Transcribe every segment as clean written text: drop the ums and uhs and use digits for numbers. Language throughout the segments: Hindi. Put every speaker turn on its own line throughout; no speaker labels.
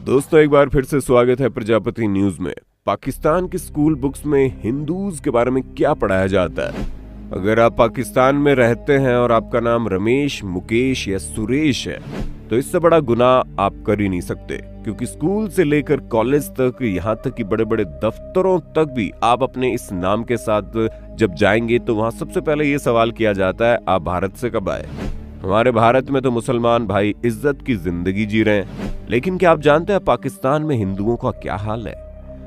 दोस्तों, एक बार फिर से स्वागत है प्रजापति न्यूज में। पाकिस्तान की स्कूल बुक्स में हिंदूज के बारे में क्या पढ़ाया जाता है? अगर आप पाकिस्तान में रहते हैं और आपका नाम रमेश, मुकेश या सुरेश है तो इससे बड़ा गुनाह आप कर ही नहीं सकते, क्योंकि स्कूल से लेकर कॉलेज तक, यहाँ तक कि बड़े बड़े दफ्तरों तक भी आप अपने इस नाम के साथ जब जाएंगे तो वहाँ सबसे पहले ये सवाल किया जाता है, आप भारत से कब आए? हमारे भारत में तो मुसलमान भाई इज्जत की जिंदगी जी रहे हैं, लेकिन क्या आप जानते हैं पाकिस्तान में हिंदुओं का क्या हाल है?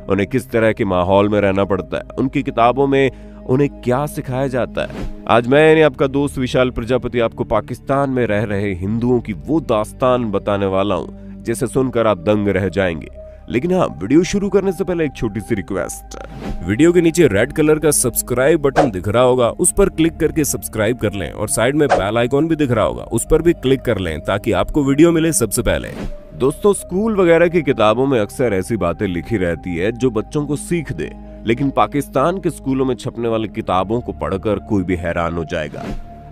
उन्हें किस तरह के माहौल में रहना पड़ता है, उनकी किताबों में उन्हें क्या सिखाया जाता है? आज मैं यानी आपका दोस्त विशाल प्रजापति आपको पाकिस्तान में रह रहे हिंदुओं की वो दास्तान बताने वाला हूँ जिसे सुनकर आप दंग रह जाएंगे। लेकिन हाँ, वीडियो शुरू करने से पहले एक छोटी सी रिक्वेस्ट। वीडियो के नीचे रेड कलर का सब्सक्राइब बटन दिख रहा होगा, उस पर क्लिक करके सब्सक्राइब कर लें और साइड में बेल आइकॉन भी दिख रहा होगा, उस पर भी क्लिक कर लें ताकि आपको वीडियो मिले सबसे पहले। दोस्तों, स्कूल वगैरह की किताबों में अक्सर ऐसी बातें लिखी रहती है जो बच्चों को सीख दे, लेकिन पाकिस्तान के स्कूलों में छपने वाली किताबों को पढ़कर कोई भी हैरान हो जाएगा।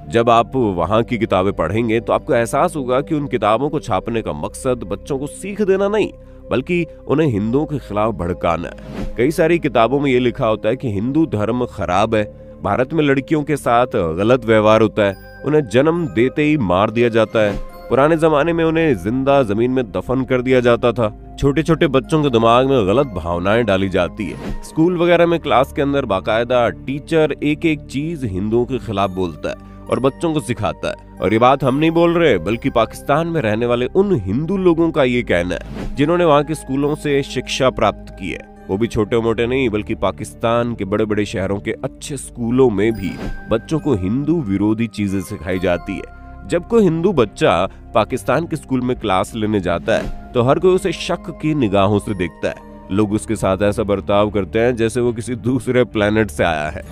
जब आप वहां की किताबें पढ़ेंगे तो आपको एहसास होगा कि उन किताबों को छापने का मकसद बच्चों को सीख देना नहीं, बल्कि उन्हें हिंदुओं के खिलाफ भड़काना है। कई सारी किताबों में ये लिखा होता है कि हिंदू धर्म खराब है, भारत में लड़कियों के साथ गलत व्यवहार होता है, उन्हें जन्म देते ही मार दिया जाता है, पुराने जमाने में उन्हें जिंदा जमीन में दफन कर दिया जाता था, छोटे छोटे बच्चों के दिमाग में गलत भावनाएं डाली जाती है। स्कूल वगैरह में क्लास के अंदर बाकायदा टीचर एक एक चीज हिंदुओं के खिलाफ बोलता है और बच्चों को सिखाता है। और ये बात हम नहीं बोल रहे, बल्कि पाकिस्तान में रहने वाले उन हिंदू लोगों का ये कहना है जिन्होंने वहाँ के स्कूलों से शिक्षा प्राप्त की है। वो भी छोटे मोटे नहीं, बल्कि पाकिस्तान के बड़े बड़े शहरों के अच्छे स्कूलों में भी बच्चों को हिंदू विरोधी चीजें सिखाई जाती है। जब कोई हिंदू बच्चा पाकिस्तान के स्कूल में क्लास लेने जाता है तो हर कोई उसे शक की निगाहों से देखता है। लोग उसके साथ ऐसा बर्ताव करते हैं जैसे वो किसी दूसरे प्लेनेट से आया है।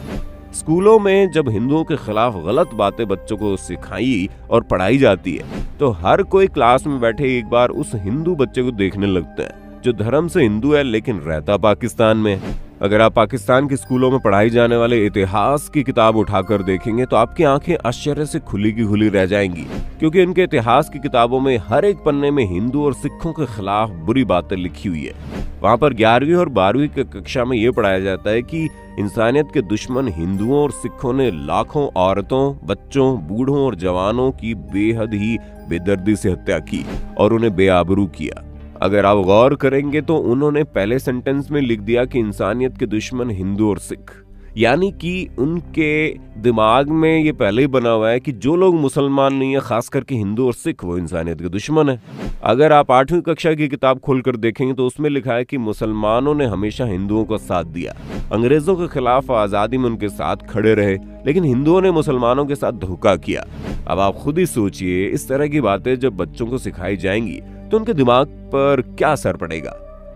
स्कूलों में जब हिंदुओं के खिलाफ गलत बातें बच्चों को सिखाई और पढ़ाई जाती है तो हर कोई क्लास में बैठे एक बार उस हिंदू बच्चे को देखने लगता है जो धर्म से हिंदू है लेकिन रहता पाकिस्तान में। अगर आप पाकिस्तान के स्कूलों में पढ़ाई जाने वाले इतिहास की किताब उठाकर देखेंगे तो आपकी आंखें आश्चर्य से खुली की खुली रह जाएंगी, क्योंकि इनके इतिहास की किताबों में हर एक पन्ने में हिंदू और सिखों के खिलाफ बुरी बातें लिखी हुई है। वहाँ पर 11वीं और 12वीं की कक्षा में ये पढ़ाया जाता है कि इंसानियत के दुश्मन हिंदुओं और सिखों ने लाखों औरतों, बच्चों, बूढ़ों और जवानों की बेहद ही बेदर्दी से हत्या की और उन्हें बेआबरू किया। अगर आप गौर करेंगे तो उन्होंने पहले सेंटेंस में लिख दिया कि इंसानियत के दुश्मन हिंदू और सिख, यानी कि उनके दिमाग में ये पहले ही बना हुआ है कि जो लोग मुसलमान नहीं है, खास करके हिंदू और सिख, वो इंसानियत के दुश्मन है। अगर आप 8वीं कक्षा की किताब खोलकर देखेंगे तो उसमें लिखा है कि मुसलमानों ने हमेशा हिंदुओं का साथ दिया, अंग्रेजों के खिलाफ आजादी में उनके साथ खड़े रहे, लेकिन हिंदुओं ने मुसलमानों के साथ धोखा किया। अब आप खुद ही सोचिए, इस तरह की बातें जब बच्चों को सिखाई जाएंगी तो उनके दिमाग पर क्या असर पड़ेगा।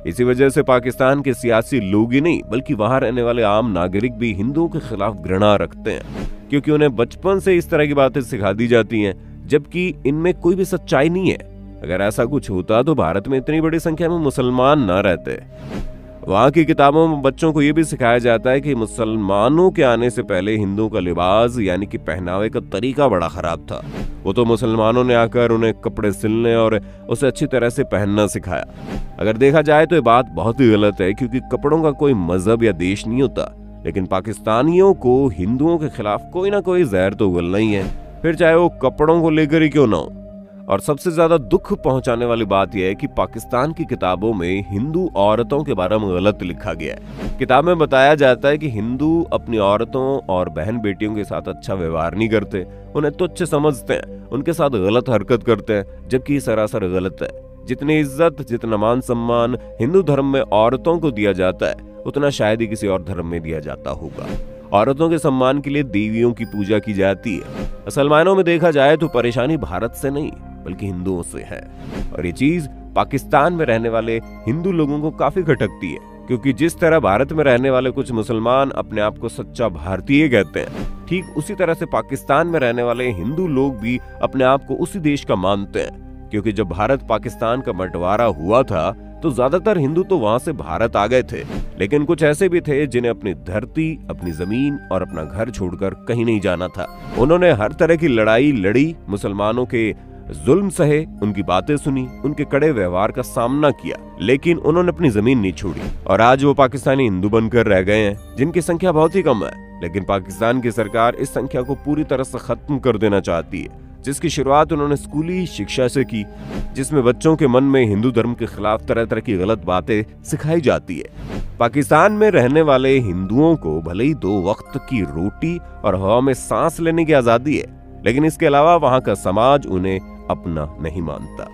इसी वजह से पाकिस्तान के सियासी लोग ही नहीं, बल्कि वहां रहने वाले आम नागरिक भी हिंदुओं के खिलाफ घृणा रखते हैं, क्योंकि उन्हें बचपन से इस तरह की बातें सिखा दी जाती हैं, जबकि इनमें कोई भी सच्चाई नहीं है। अगर ऐसा कुछ होता तो भारत में इतनी बड़ी संख्या में मुसलमान न रहते। वहाँ की किताबों में बच्चों को यह भी सिखाया जाता है कि मुसलमानों के आने से पहले हिंदुओं का लिबास यानी कि पहनावे का तरीका बड़ा खराब था। वो तो मुसलमानों ने आकर उन्हें कपड़े सिलने और उसे अच्छी तरह से पहनना सिखाया। अगर देखा जाए तो ये बात बहुत ही गलत है, क्योंकि कपड़ों का कोई मजहब या देश नहीं होता, लेकिन पाकिस्तानियों को हिंदुओं के खिलाफ कोई ना कोई जहर तो उगलना ही है, फिर चाहे वो कपड़ों को लेकर ही क्यों ना हो। और सबसे ज्यादा दुख पहुंचाने वाली बात यह है कि पाकिस्तान की किताबों में हिंदू औरतों के बारे में गलत लिखा गया है। किताब में बताया जाता है कि हिंदू अपनी औरतों और बहन बेटियों के साथ अच्छा व्यवहार नहीं करते, उन्हें तुच्छ समझते हैं, उनके साथ गलत हरकत करते हैं, जबकि ये सरासर गलत है। जितनी इज्जत, जितना मान सम्मान हिंदू धर्म में औरतों को दिया जाता है, उतना शायद ही किसी और धर्म में दिया जाता होगा। औरतों के सम्मान के लिए देवियों की पूजा की जाती है। असल मायनों में देखा जाए तो परेशानी भारत से नहीं, बल्कि हिंदुओं से है, और ये चीज पाकिस्तान में रहने वाले हिंदू लोगों को काफी खटकती है, क्योंकि जिस तरह भारत में रहने वाले कुछ मुसलमान अपने आप को सच्चा भारतीय कहते हैं, ठीक उसी तरह से पाकिस्तान में रहने वाले हिंदू लोग भी अपने आप को उसी देश का मानते हैं। क्योंकि जब भारत पाकिस्तान का बंटवारा हुआ था तो ज्यादातर हिंदू तो वहां से भारत आ गए थे, लेकिन कुछ ऐसे भी थे जिन्हें अपनी धरती, अपनी जमीन और अपना घर छोड़कर कहीं नहीं जाना था। उन्होंने हर तरह की लड़ाई लड़ी, मुसलमानों के जुल्म सहे, उनकी बातें सुनी, उनके कड़े व्यवहार का सामना किया, लेकिन उन्होंने अपनी जमीन नहीं छोड़ी और आज वो पाकिस्तानी हिंदू बनकर रह गए हैं, जिनकी संख्या बहुत ही कम है। लेकिन पाकिस्तान की सरकार इस संख्या को पूरी तरह से खत्म कर देना चाहती है, जिसकी शुरुआत उन्होंने स्कूली शिक्षा से की, जिसमें बच्चों के मन में हिंदू धर्म के खिलाफ तरह तरह की गलत बातें सिखाई जाती है। पाकिस्तान में रहने वाले हिंदुओं को भले ही 2 वक्त की रोटी और हवा में सांस लेने की आजादी है, लेकिन इसके अलावा वहां का समाज उन्हें अपना नहीं मानता।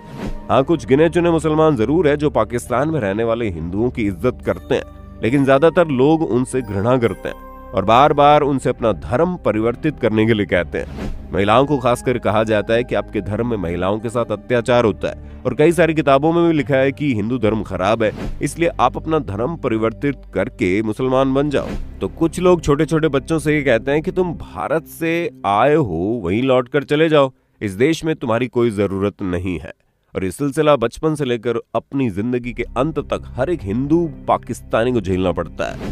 हाँ, कुछ गिने चुने मुसलमान जरूर है जो पाकिस्तान में रहने वाले हिंदुओं की इज्जत करते हैं, लेकिन ज्यादातर लोग उनसे घृणा करते हैं और बार बार उनसे अपना धर्म परिवर्तित करने के लिए कहते हैं। महिलाओं को खासकर कहा जाता है कि आपके धर्म में महिलाओं के साथ अत्याचार होता है और कई सारी किताबों में भी लिखा है कि हिंदू धर्म खराब है, इसलिए आप अपना धर्म परिवर्तित करके मुसलमान बन जाओ। तो कुछ लोग छोटे छोटे बच्चों से ये कहते हैं कि तुम भारत से आए हो, वहीं लौट कर चले जाओ, इस देश में तुम्हारी कोई जरूरत नहीं है। और ये सिलसिला बचपन से लेकर अपनी जिंदगी के अंत तक हर एक हिंदू पाकिस्तानी को झेलना पड़ता है।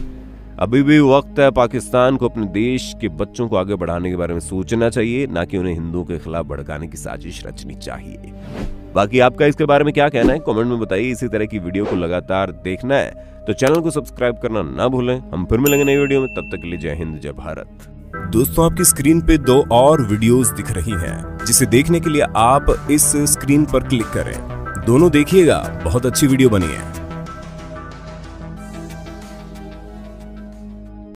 अभी भी वक्त है पाकिस्तान को अपने देश के बच्चों को आगे बढ़ाने के बारे में सोचना चाहिए, ना कि उन्हें हिंदुओं के खिलाफ भड़काने की साजिश रचनी चाहिए। बाकी आपका इसके बारे में क्या कहना है, कमेंट में बताइए। इसी तरह की वीडियो को लगातार देखना है तो चैनल को सब्सक्राइब करना ना भूलें। हम फिर मिलेंगे नई वीडियो में, तब तक के लिए जय हिंद, जय भारत।
दोस्तों, आपकी स्क्रीन पे 2 और वीडियोस दिख रही हैं, जिसे देखने के लिए आप इस स्क्रीन पर क्लिक करें। दोनों देखिएगा, बहुत अच्छी वीडियो बनी है।